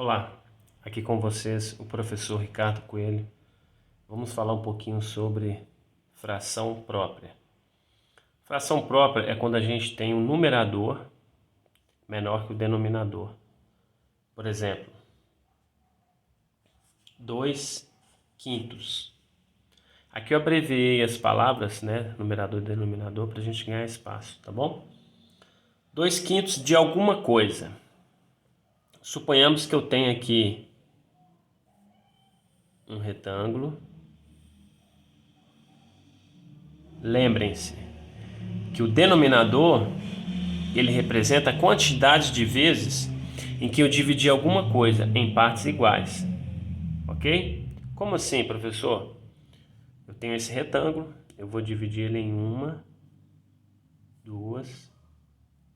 Olá, aqui com vocês o professor Ricardo Coelho. Vamos falar um pouquinho sobre fração própria. Fração própria é quando a gente tem um numerador menor que o denominador. Por exemplo, 2/5. Aqui eu abreviei as palavras, né, numerador e denominador, para a gente ganhar espaço, tá bom? 2/5 de alguma coisa. Suponhamos que eu tenha aqui um retângulo. Lembrem-se que o denominador ele representa a quantidade de vezes em que eu dividi alguma coisa em partes iguais, ok? Como assim, professor? Eu tenho esse retângulo, eu vou dividir ele em 1, 2,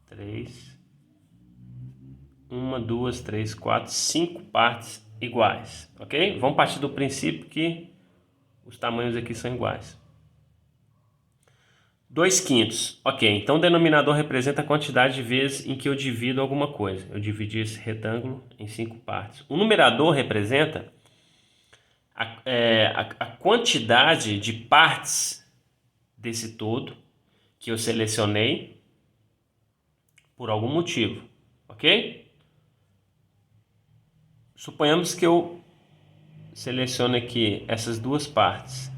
3, 1, 2, 3, 4, 5 partes iguais, ok? Vamos partir do princípio que os tamanhos aqui são iguais. 2/5. Ok, então o denominador representa a quantidade de vezes em que eu divido alguma coisa. Eu dividi esse retângulo em 5 partes. O numerador representa a quantidade de partes desse todo que eu selecionei por algum motivo, ok? Suponhamos que eu selecione aqui essas duas partes.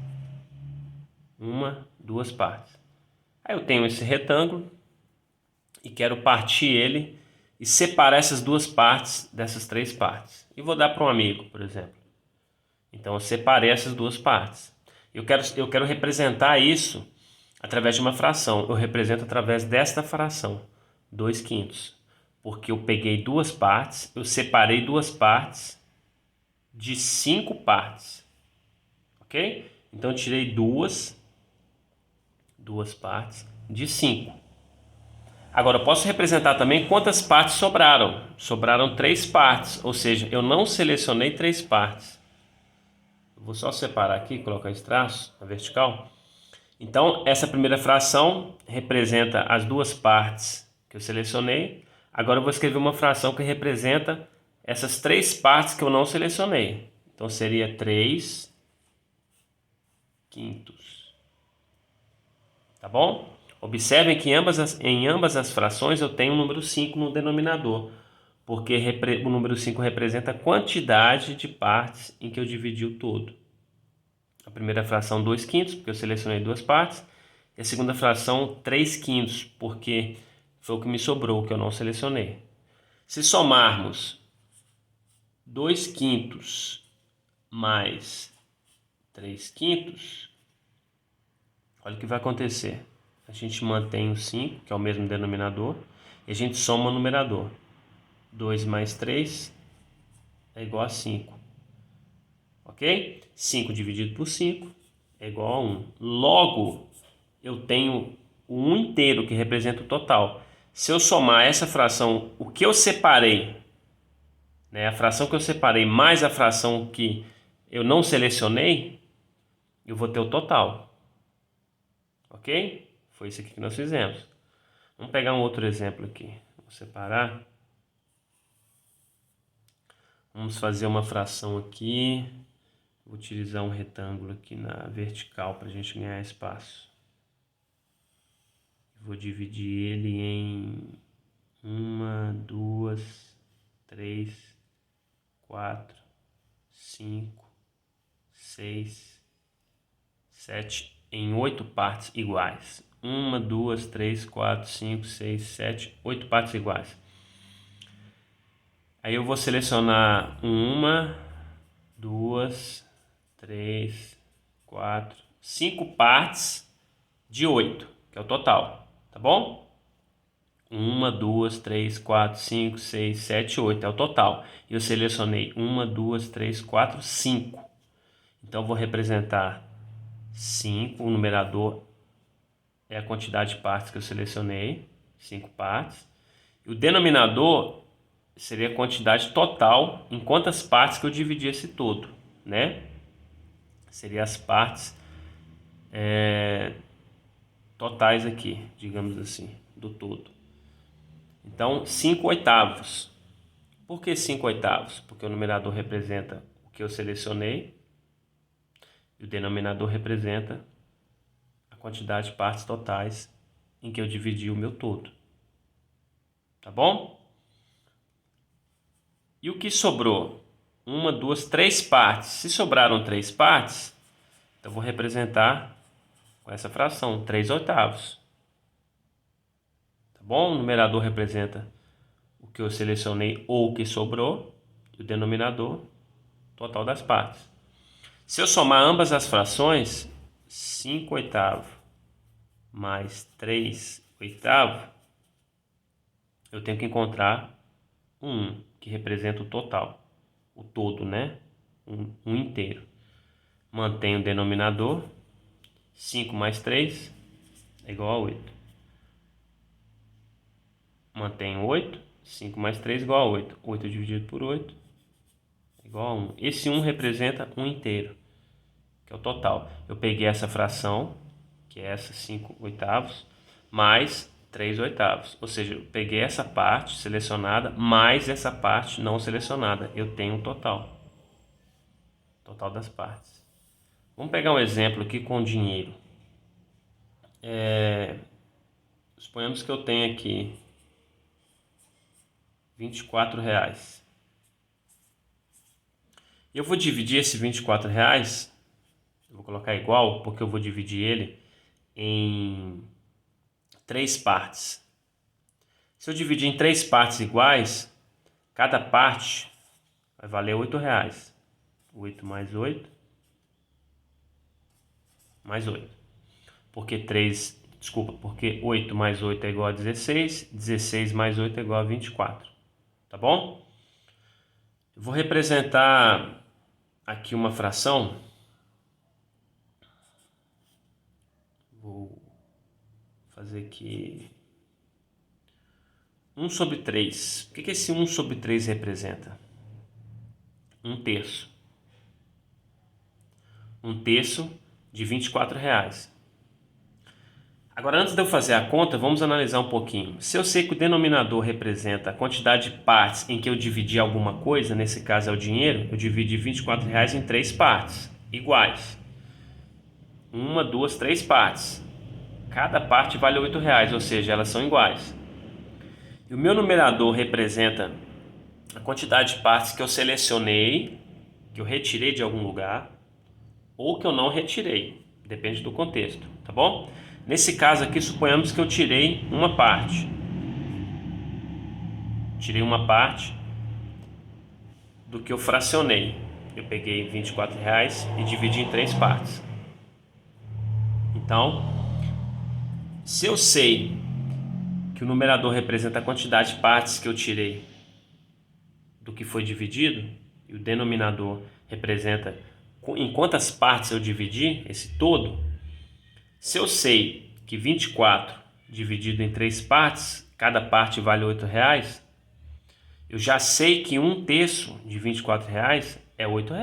2 partes. Aí eu tenho esse retângulo e quero partir ele e separar essas duas partes dessas 3 partes. E vou dar para um amigo, por exemplo. Então eu separei essas duas partes. Eu quero representar isso através de uma fração. Eu represento através desta fração, 2/5. Porque eu peguei duas partes, eu separei duas partes de 5 partes. Ok? Então eu tirei duas partes de 5. Agora, eu posso representar também quantas partes sobraram. Sobraram 3 partes, ou seja, eu não selecionei 3 partes. Eu vou só separar aqui, colocar esse traço na vertical. Então, essa primeira fração representa as duas partes que eu selecionei. Agora eu vou escrever uma fração que representa essas 3 partes que eu não selecionei. Então, seria 3/5. Tá bom? Observem que em ambas as frações eu tenho o número 5 no denominador, porque o número 5 representa a quantidade de partes em que eu dividi o todo. A primeira fração 2/5, porque eu selecionei duas partes, e a segunda fração 3/5, porque foi o que me sobrou, que eu não selecionei. Se somarmos 2/5 mais 3/5, olha o que vai acontecer. A gente mantém o 5, que é o mesmo denominador, e a gente soma o numerador. 2 mais 3 é igual a 5. Ok? 5 dividido por 5 é igual a 1. Logo, eu tenho o 1 inteiro, que representa o total. Se eu somar essa fração, o que eu separei, né, a fração que eu separei mais a fração que eu não selecionei, eu vou ter o total. Ok? Foi isso aqui que nós fizemos. Vamos pegar um outro exemplo aqui. Vou separar. Vamos fazer uma fração aqui. Vou utilizar um retângulo aqui na vertical para a gente ganhar espaço. Vou dividir ele em 1, 2, 3, 4, 5, 6, 7 em 8 partes iguais. 1, 2, 3, 4, 5, 6, 7, 8 partes iguais. Aí eu vou selecionar 1, 2, 3, 4, 5 partes de 8, que é o total, tá bom? 1, 2, 3, 4, 5, 6, 7, 8 é o total. E eu selecionei 1, 2, 3, 4, 5. Então eu vou representar 5, o numerador é a quantidade de partes que eu selecionei, 5 partes. E o denominador seria a quantidade total em quantas partes que eu dividi esse todo, né? Seria as partes totais aqui, digamos assim, do todo. Então, 5/8. Por que 5/8? Porque o numerador representa o que eu selecionei e o denominador representa a quantidade de partes totais em que eu dividi o meu todo. Tá bom? E o que sobrou? 1, 2, 3 partes. Se sobraram 3 partes, eu vou representar com essa fração, 3/8. Tá bom? O numerador representa o que eu selecionei ou o que sobrou, e o denominador, total das partes. Se eu somar ambas as frações, 5/8 mais 3/8, eu tenho que encontrar um que representa o total, o todo, né? Um inteiro. Mantenho o denominador, 5 mais 3 é igual a 8. Mantenho 8, 5 mais 3 é igual a 8. 8 dividido por 8 é igual a 1. Esse 1 representa um inteiro, que é o total. Eu peguei essa fração, que é essa 5/8, mais 3/8. Ou seja, eu peguei essa parte selecionada, mais essa parte não selecionada. Eu tenho um total. Total das partes. Vamos pegar um exemplo aqui com dinheiro. Suponhamos que eu tenho aqui R$ 24. Eu vou dividir esse R$ 24, eu vou colocar igual, porque eu vou dividir ele em 3 partes. Se eu dividir em 3 partes iguais, cada parte vai valer R$ 8. 8 mais 8, mais 8. Porque 8 mais 8 é igual a 16, 16 mais 8 é igual a 24. Tá bom? Eu vou representar aqui uma fração. Vou fazer aqui 1/3. O que esse 1/3 representa? 1/3. 1/3 de R$ 24. Agora, antes de eu fazer a conta, vamos analisar um pouquinho. Se eu sei que o denominador representa a quantidade de partes em que eu dividi alguma coisa, nesse caso é o dinheiro, eu dividi R$ 24 em 3 partes iguais. 1, 2, 3 partes. Cada parte vale R$ 8, ou seja, elas são iguais. E o meu numerador representa a quantidade de partes que eu selecionei, que eu retirei de algum lugar, ou que eu não retirei. Depende do contexto, tá bom? Nesse caso aqui, suponhamos que eu tirei uma parte. Tirei uma parte do que eu fracionei. Eu peguei R$ 24 e dividi em 3 partes. Então, se eu sei que o numerador representa a quantidade de partes que eu tirei do que foi dividido, e o denominador representa em quantas partes eu dividi esse todo, se eu sei que 24 dividido em 3 partes, cada parte vale R$ 8, eu já sei que 1/3 de R$ 24 é R$ 8.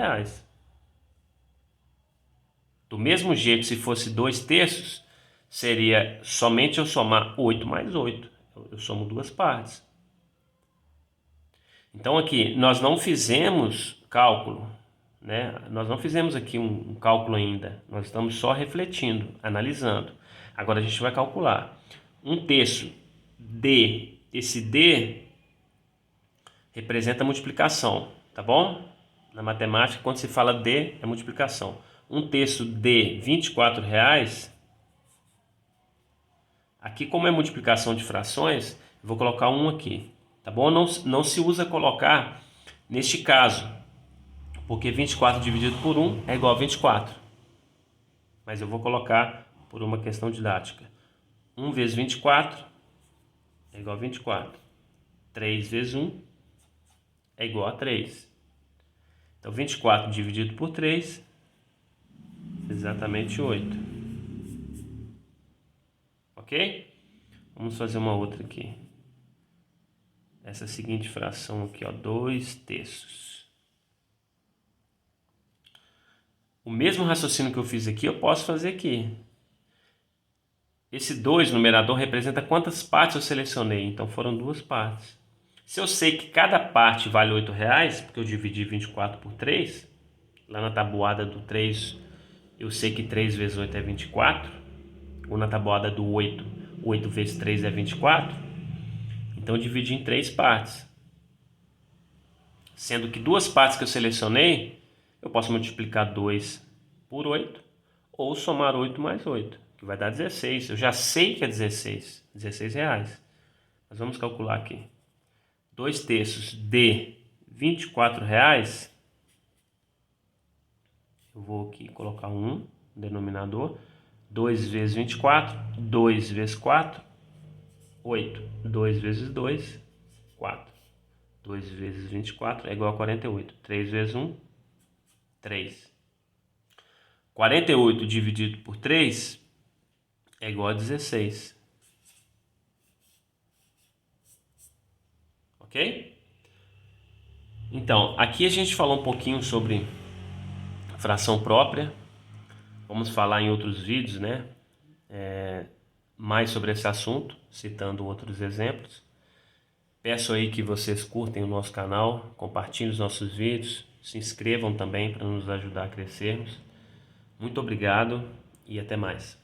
Do mesmo jeito, se fosse 2/3, seria somente eu somar 8 mais 8. Eu somo duas partes. Então aqui, nós não fizemos cálculo, né? Nós não fizemos aqui um cálculo ainda. Nós estamos só refletindo, analisando. Agora a gente vai calcular. 1/3 de, esse D representa multiplicação, tá bom? Na matemática, quando se fala D, é multiplicação. 1/3 de R$ 24, aqui como é multiplicação de frações, eu vou colocar 1 aqui, tá bom? Não se usa colocar neste caso, porque 24 dividido por 1 é igual a 24. Mas eu vou colocar por uma questão didática. 1 vezes 24 é igual a 24. 3 vezes 1 é igual a 3. Então 24 dividido por 3 é exatamente 8. Ok? Vamos fazer uma outra aqui. Essa seguinte fração aqui, ó, 2/3. O mesmo raciocínio que eu fiz aqui, eu posso fazer aqui. Esse 2 numerador representa quantas partes eu selecionei. Então foram 2 partes. Se eu sei que cada parte vale R$8, porque eu dividi 24 por 3, lá na tabuada do 3, eu sei que 3 vezes 8 é 24, ou na tabuada do 8, 8 vezes 3 é 24, então eu dividi em 3 partes. Sendo que duas partes que eu selecionei, eu posso multiplicar 2 por 8, ou somar 8 mais 8, que vai dar 16. Eu já sei que é 16 reais. Mas vamos calcular aqui. 2/3 de R$24, eu vou aqui colocar 1 no denominador, 2 vezes 24, 2 vezes 4, 8, 2 vezes 2, 4, 2 vezes 24 é igual a 48, 3 vezes 1, 3. 48 dividido por 3 é igual a 16. Ok? Então, aqui a gente falou um pouquinho sobre fração própria. Vamos falar em outros vídeos, né? Mais sobre esse assunto, citando outros exemplos. Peço aí que vocês curtem o nosso canal, compartilhem os nossos vídeos, se inscrevam também para nos ajudar a crescermos. Muito obrigado e até mais.